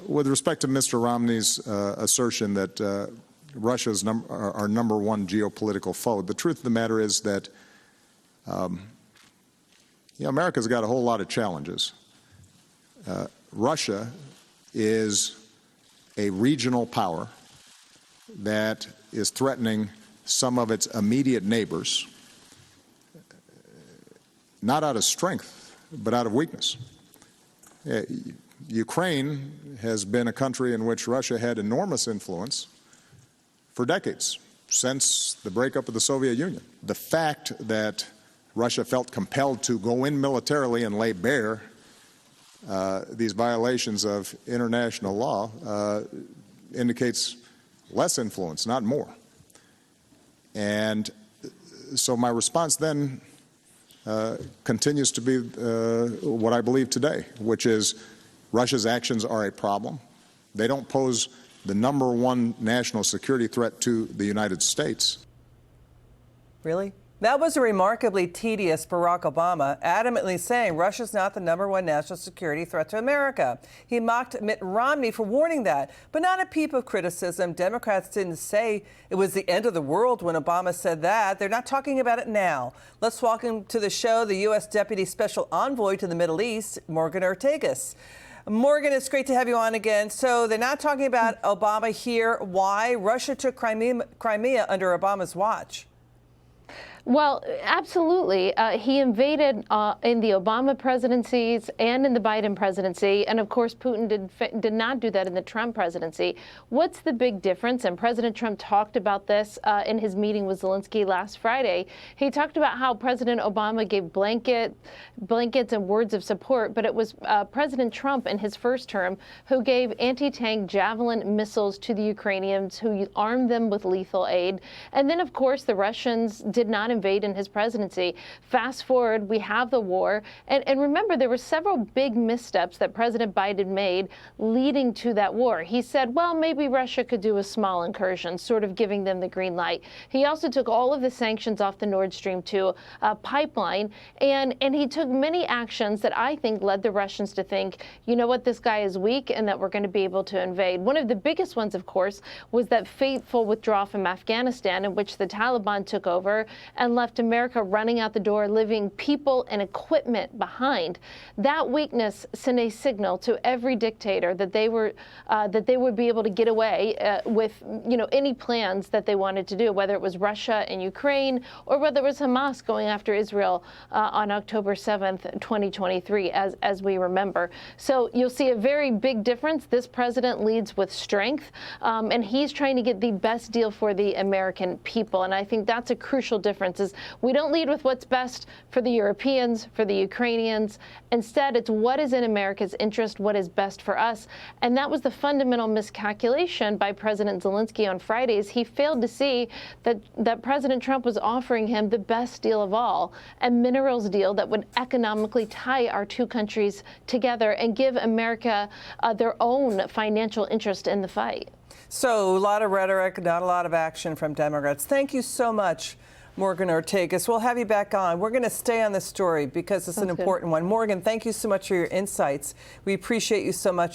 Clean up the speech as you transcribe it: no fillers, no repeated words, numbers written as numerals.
With respect to Mr. Romney's assertion that Russia is our number one geopolitical foe, the truth of the matter is that America's got a whole lot of challenges. Russia is a regional power that is threatening some of its immediate neighbors, not out of strength, but out of weakness. Ukraine has been a country in which Russia had enormous influence for decades, since the breakup of the Soviet Union. The fact that Russia felt compelled to go in militarily and lay bare these violations of international law indicates less influence, not more. And so my response then continues to be what I believe today, which is Russia's actions are a problem. They don't pose the number one national security threat to the United States. Really? That was a remarkably tedious Barack Obama, adamantly saying Russia's not the number one national security threat to America. He mocked Mitt Romney for warning that, but not a peep of criticism. Democrats didn't say it was the end of the world when Obama said that. They're not talking about it now. Let's welcome to the show the U.S. Deputy Special Envoy to the Middle East, Morgan Ortagus. Morgan, it's great to have you on again. So they're not talking about Obama here. Why? Russia took Crimea under Obama's watch. Well, absolutely. He invaded in the Obama presidencies and in the Biden presidency. And of course, Putin did not do that in the Trump presidency. What's the big difference? And President Trump talked about this in his meeting with Zelensky last Friday. He talked about how President Obama gave blankets and words of support. But it was President Trump in his first term who gave anti-tank Javelin missiles to the Ukrainians, who armed them with lethal aid. And then, of course, the Russians did not invade in his presidency. Fast forward, we have the war. And remember, there were several big missteps that President Biden made leading to that war. He said, well, maybe Russia could do a small incursion, sort of giving them the green light. He also took all of the sanctions off the Nord Stream 2 pipeline. And he took many actions that I think led the Russians to think, you know what, this guy is weak and that we're going to be able to invade. One of the biggest ones, of course, was that fateful withdrawal from Afghanistan in which the Taliban took over and left America running out the door, leaving people and equipment behind. That weakness sent a signal to every dictator that they would be able to get away with, any plans that they wanted to do, whether it was Russia and Ukraine or whether it was Hamas going after Israel on October 7th, 2023, as we remember. So you'll see a very big difference. This president leads with strength, and he's trying to get the best deal for the American people. And I think that's a crucial difference. Is we don't lead with what's best for the Europeans, for the Ukrainians. Instead, it's what is in America's interest, what is best for us. And that was the fundamental miscalculation by President Zelensky on Fridays. He failed to see that President Trump was offering him the best deal of all, a minerals deal that would economically tie our two countries together and give America their own financial interest in the fight. So a lot of rhetoric, not a lot of action from Democrats. Thank you so much, Morgan Ortagus. We'll have you back on. We're going to stay on this story because it's an important one. Morgan, thank you so much for your insights. We appreciate you so much.